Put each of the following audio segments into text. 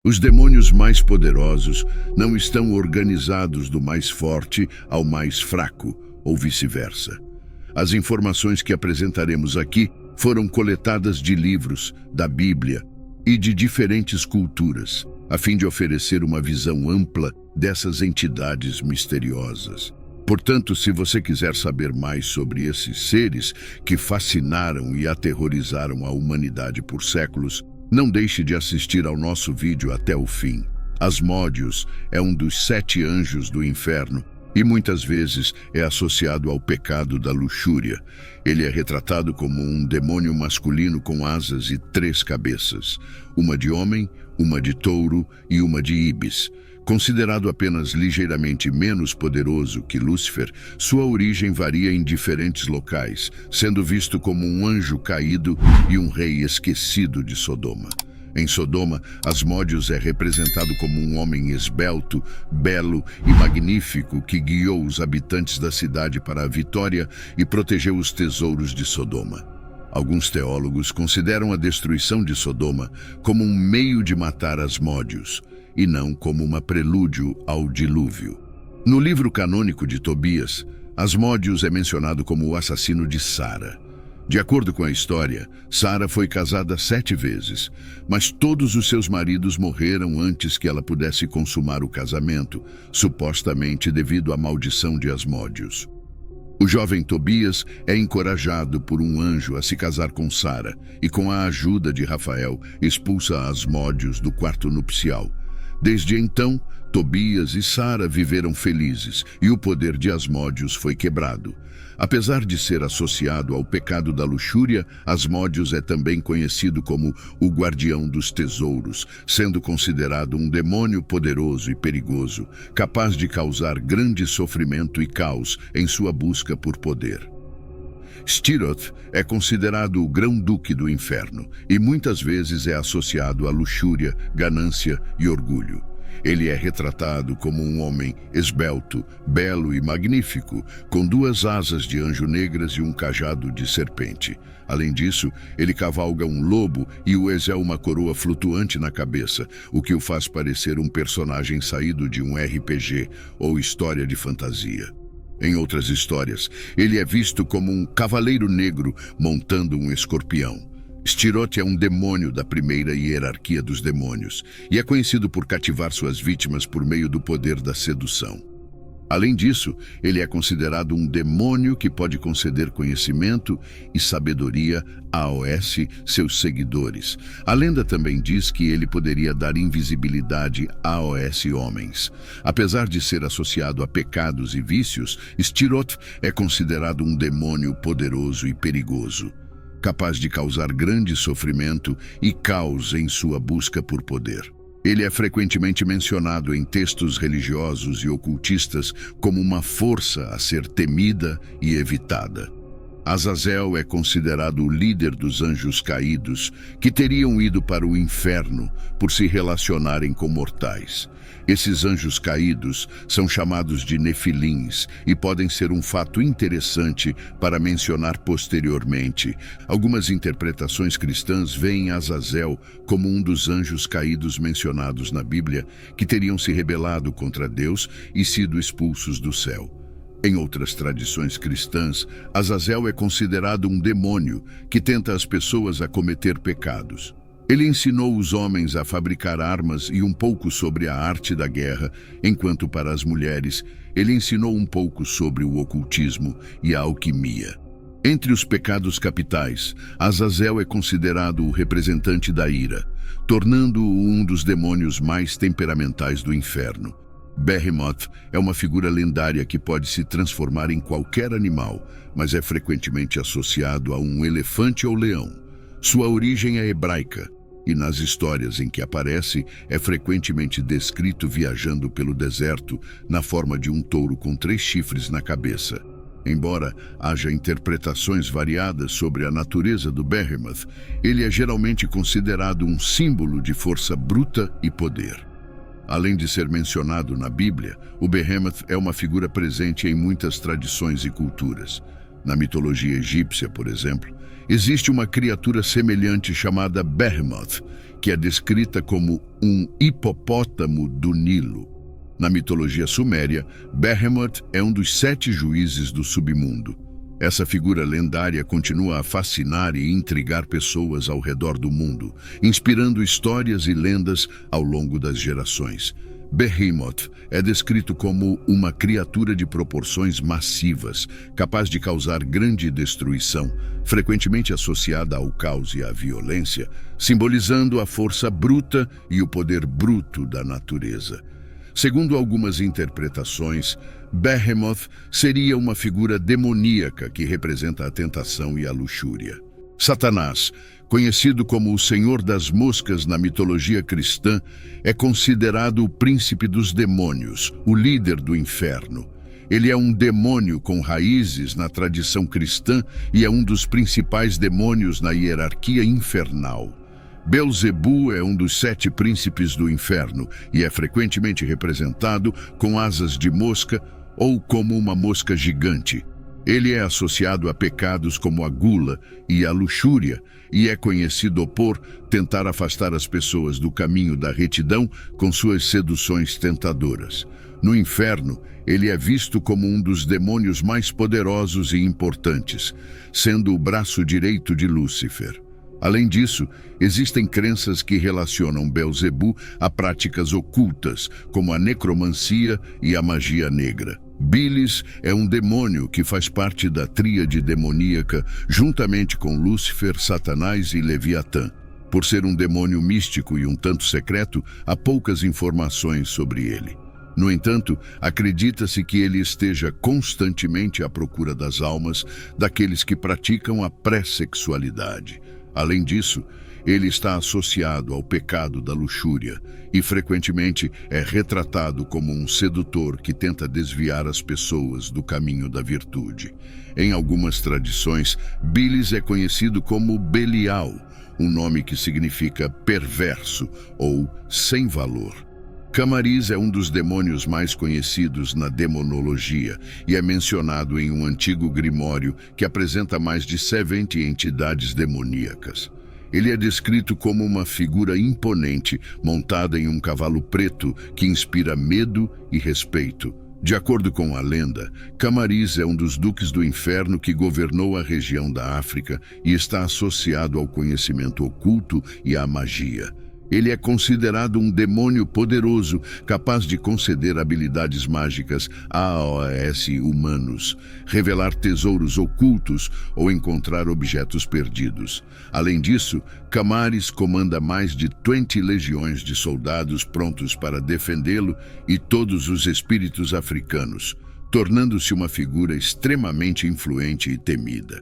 Os demônios mais poderosos não estão organizados do mais forte ao mais fraco, ou vice-versa. As informações que apresentaremos aqui foram coletadas de livros, da Bíblia e de diferentes culturas, a fim de oferecer uma visão ampla dessas entidades misteriosas. Portanto, se você quiser saber mais sobre esses seres que fascinaram e aterrorizaram a humanidade por séculos, não deixe de assistir ao nosso vídeo até o fim. Asmódeus é um dos 7 anjos do inferno e muitas vezes é associado ao pecado da luxúria. Ele é retratado como um demônio masculino com asas e 3 cabeças, uma de homem, uma de touro e uma de íbis. Considerado apenas ligeiramente menos poderoso que Lúcifer, sua origem varia em diferentes locais, sendo visto como um anjo caído e um rei esquecido de Sodoma. Em Sodoma, Asmódeus é representado como um homem esbelto, belo e magnífico que guiou os habitantes da cidade para a vitória e protegeu os tesouros de Sodoma. Alguns teólogos consideram a destruição de Sodoma como um meio de matar Asmódeus, e não como uma prelúdio ao dilúvio. No livro canônico de Tobias, Asmódeus é mencionado como o assassino de Sara. De acordo com a história, Sara foi casada 7 vezes, mas todos os seus maridos morreram antes que ela pudesse consumar o casamento, supostamente devido à maldição de Asmódeus. O jovem Tobias é encorajado por um anjo a se casar com Sara e, com a ajuda de Rafael, expulsa Asmódeus do quarto nupcial. Desde então, Tobias e Sara viveram felizes e o poder de Asmódeus foi quebrado. Apesar de ser associado ao pecado da luxúria, Asmódeus é também conhecido como o guardião dos tesouros, sendo considerado um demônio poderoso e perigoso, capaz de causar grande sofrimento e caos em sua busca por poder. Stiroth é considerado o grão-duque do inferno e muitas vezes é associado à luxúria, ganância e orgulho. Ele é retratado como um homem esbelto, belo e magnífico, com 2 asas de anjo negras e um cajado de serpente. Além disso, ele cavalga um lobo e o é uma coroa flutuante na cabeça, o que o faz parecer um personagem saído de um RPG ou história de fantasia. Em outras histórias, ele é visto como um cavaleiro negro montando um escorpião. Stiroth é um demônio da primeira hierarquia dos demônios e é conhecido por cativar suas vítimas por meio do poder da sedução. Além disso, ele é considerado um demônio que pode conceder conhecimento e sabedoria aos seus seguidores. A lenda também diz que ele poderia dar invisibilidade aos homens. Apesar de ser associado a pecados e vícios, Stiroth é considerado um demônio poderoso e perigoso, capaz de causar grande sofrimento e caos em sua busca por poder. Ele é frequentemente mencionado em textos religiosos e ocultistas como uma força a ser temida e evitada. Azazel é considerado o líder dos anjos caídos, que teriam ido para o inferno por se relacionarem com mortais. Esses anjos caídos são chamados de nefilins e podem ser um fato interessante para mencionar posteriormente. Algumas interpretações cristãs veem Azazel como um dos anjos caídos mencionados na Bíblia que teriam se rebelado contra Deus e sido expulsos do céu. Em outras tradições cristãs, Azazel é considerado um demônio que tenta as pessoas a cometer pecados. Ele ensinou os homens a fabricar armas e um pouco sobre a arte da guerra, enquanto para as mulheres, ele ensinou um pouco sobre o ocultismo e a alquimia. Entre os pecados capitais, Azazel é considerado o representante da ira, tornando-o um dos demônios mais temperamentais do inferno. Behemoth é uma figura lendária que pode se transformar em qualquer animal, mas é frequentemente associado a um elefante ou leão. Sua origem é hebraica, e nas histórias em que aparece, é frequentemente descrito viajando pelo deserto na forma de um touro com 3 chifres na cabeça. Embora haja interpretações variadas sobre a natureza do Behemoth, ele é geralmente considerado um símbolo de força bruta e poder. Além de ser mencionado na Bíblia, o Behemoth é uma figura presente em muitas tradições e culturas. Na mitologia egípcia, por exemplo, existe uma criatura semelhante chamada Behemoth, que é descrita como um hipopótamo do Nilo. Na mitologia suméria, Behemoth é um dos 7 juízes do submundo. Essa figura lendária continua a fascinar e intrigar pessoas ao redor do mundo, inspirando histórias e lendas ao longo das gerações. Behemoth é descrito como uma criatura de proporções massivas, capaz de causar grande destruição, frequentemente associada ao caos e à violência, simbolizando a força bruta e o poder bruto da natureza. Segundo algumas interpretações, Behemoth seria uma figura demoníaca que representa a tentação e a luxúria. Satanás, conhecido como o Senhor das Moscas na mitologia cristã, é considerado o príncipe dos demônios, o líder do inferno. Ele é um demônio com raízes na tradição cristã e é um dos principais demônios na hierarquia infernal. Belzebu é um dos 7 príncipes do inferno e é frequentemente representado com asas de mosca ou como uma mosca gigante. Ele é associado a pecados como a gula e a luxúria e é conhecido por tentar afastar as pessoas do caminho da retidão com suas seduções tentadoras. No inferno, ele é visto como um dos demônios mais poderosos e importantes, sendo o braço direito de Lúcifer. Além disso, existem crenças que relacionam Belzebu a práticas ocultas, como a necromancia e a magia negra. Bilis é um demônio que faz parte da tríade demoníaca, juntamente com Lúcifer, Satanás e Leviatã. Por ser um demônio místico e um tanto secreto, há poucas informações sobre ele. No entanto, acredita-se que ele esteja constantemente à procura das almas daqueles que praticam a pré-sexualidade. Além disso, ele está associado ao pecado da luxúria e frequentemente é retratado como um sedutor que tenta desviar as pessoas do caminho da virtude. Em algumas tradições, Bilis é conhecido como Belial, um nome que significa perverso ou sem valor. Camariz é um dos demônios mais conhecidos na demonologia e é mencionado em um antigo grimório que apresenta mais de 70 entidades demoníacas. Ele é descrito como uma figura imponente montada em um cavalo preto que inspira medo e respeito. De acordo com a lenda, Camariz é um dos duques do inferno que governou a região da África e está associado ao conhecimento oculto e à magia. Ele é considerado um demônio poderoso, capaz de conceder habilidades mágicas a AOS humanos, revelar tesouros ocultos ou encontrar objetos perdidos. Além disso, Camariz comanda mais de 20 legiões de soldados prontos para defendê-lo e todos os espíritos africanos, tornando-se uma figura extremamente influente e temida.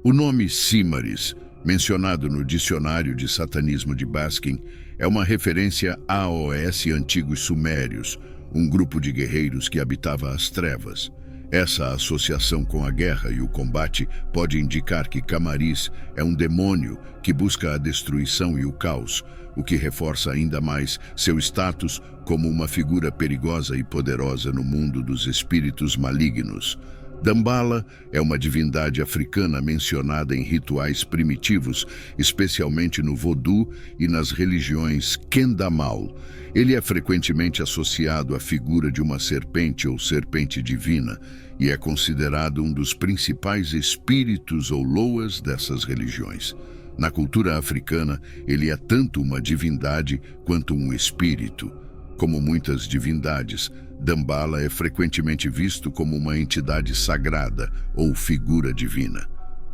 O nome Símaris, mencionado no Dicionário de Satanismo de Baskin, é uma referência a AOS antigos sumérios, um grupo de guerreiros que habitava as trevas. Essa associação com a guerra e o combate pode indicar que Camariz é um demônio que busca a destruição e o caos, o que reforça ainda mais seu status como uma figura perigosa e poderosa no mundo dos espíritos malignos. Dambala é uma divindade africana mencionada em rituais primitivos, especialmente no Vodou e nas religiões Kendamal. Ele é frequentemente associado à figura de uma serpente ou serpente divina e é considerado um dos principais espíritos ou loas dessas religiões. Na cultura africana, ele é tanto uma divindade quanto um espírito. Como muitas divindades, Dambala é frequentemente visto como uma entidade sagrada ou figura divina.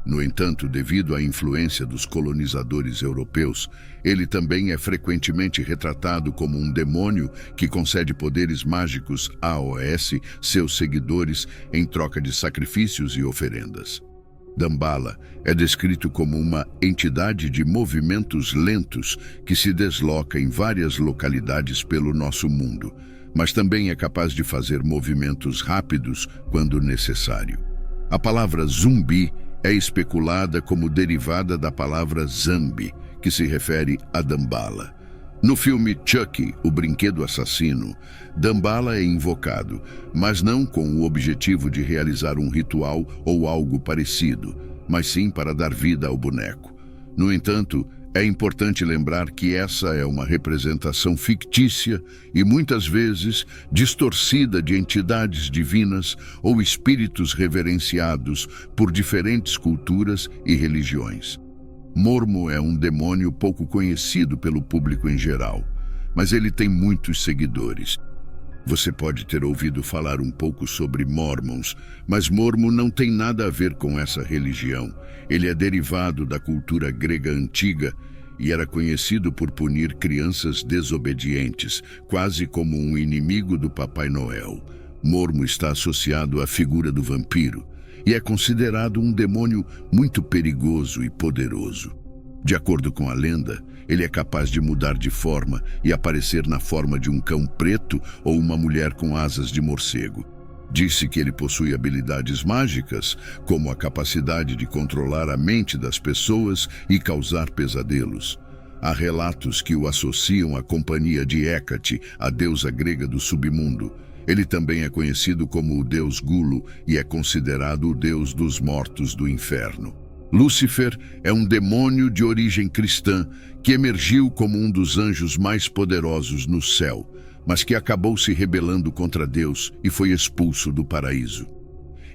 No entanto, devido à influência dos colonizadores europeus, ele também é frequentemente retratado como um demônio que concede poderes mágicos a AOS, seus seguidores, em troca de sacrifícios e oferendas. Dambala é descrito como uma entidade de movimentos lentos que se desloca em várias localidades pelo nosso mundo, mas também é capaz de fazer movimentos rápidos quando necessário. A palavra zumbi é especulada como derivada da palavra zambi, que se refere a Dambala. No filme Chucky, o brinquedo assassino, Dambala é invocado, mas não com o objetivo de realizar um ritual ou algo parecido, mas sim para dar vida ao boneco. No entanto, É importante lembrar que essa é uma representação fictícia e muitas vezes distorcida de entidades divinas ou espíritos reverenciados por diferentes culturas e religiões. Mormo é um demônio pouco conhecido pelo público em geral, mas ele tem muitos seguidores. Você pode ter ouvido falar um pouco sobre Mormons, mas Mormo não tem nada a ver com essa religião. Ele é derivado da cultura grega antiga e era conhecido por punir crianças desobedientes, quase como um inimigo do Papai Noel. Mormo está associado à figura do vampiro e é considerado um demônio muito perigoso e poderoso. De acordo com a lenda, ele é capaz de mudar de forma e aparecer na forma de um cão preto ou uma mulher com asas de morcego. Disse que ele possui habilidades mágicas, como a capacidade de controlar a mente das pessoas e causar pesadelos. Há relatos que o associam à companhia de Hécate, a deusa grega do submundo. Ele também é conhecido como o deus Gulo e é considerado o deus dos mortos do inferno. Lúcifer é um demônio de origem cristã que emergiu como um dos anjos mais poderosos no céu, mas que acabou se rebelando contra Deus e foi expulso do paraíso.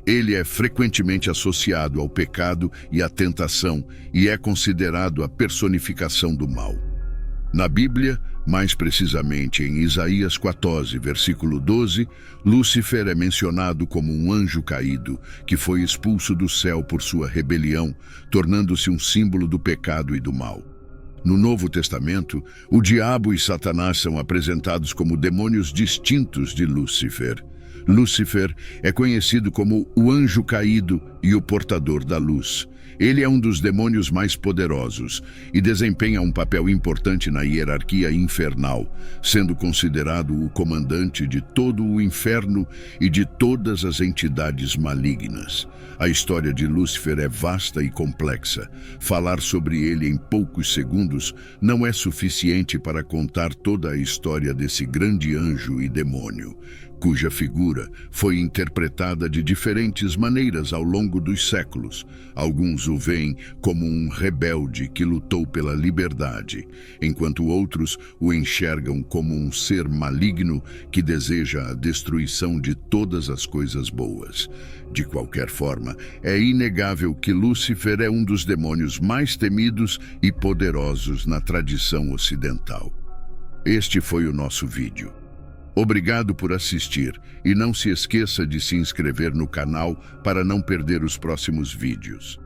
Ele é frequentemente associado ao pecado e à tentação e é considerado a personificação do mal. Na Bíblia, mais precisamente em Isaías 14, versículo 12, Lúcifer é mencionado como um anjo caído, que foi expulso do céu por sua rebelião, tornando-se um símbolo do pecado e do mal. No Novo Testamento, o diabo e Satanás são apresentados como demônios distintos de Lúcifer. Lúcifer é conhecido como o anjo caído e o portador da luz. Ele é um dos demônios mais poderosos e desempenha um papel importante na hierarquia infernal, sendo considerado o comandante de todo o inferno e de todas as entidades malignas. A história de Lúcifer é vasta e complexa. Falar sobre ele em poucos segundos não é suficiente para contar toda a história desse grande anjo e demônio, cuja figura foi interpretada de diferentes maneiras ao longo dos séculos. Alguns o veem como um rebelde que lutou pela liberdade, enquanto outros o enxergam como um ser maligno que deseja a destruição de todas as coisas boas. De qualquer forma, é inegável que Lúcifer é um dos demônios mais temidos e poderosos na tradição ocidental. Este foi o nosso vídeo. Obrigado por assistir e não se esqueça de se inscrever no canal para não perder os próximos vídeos.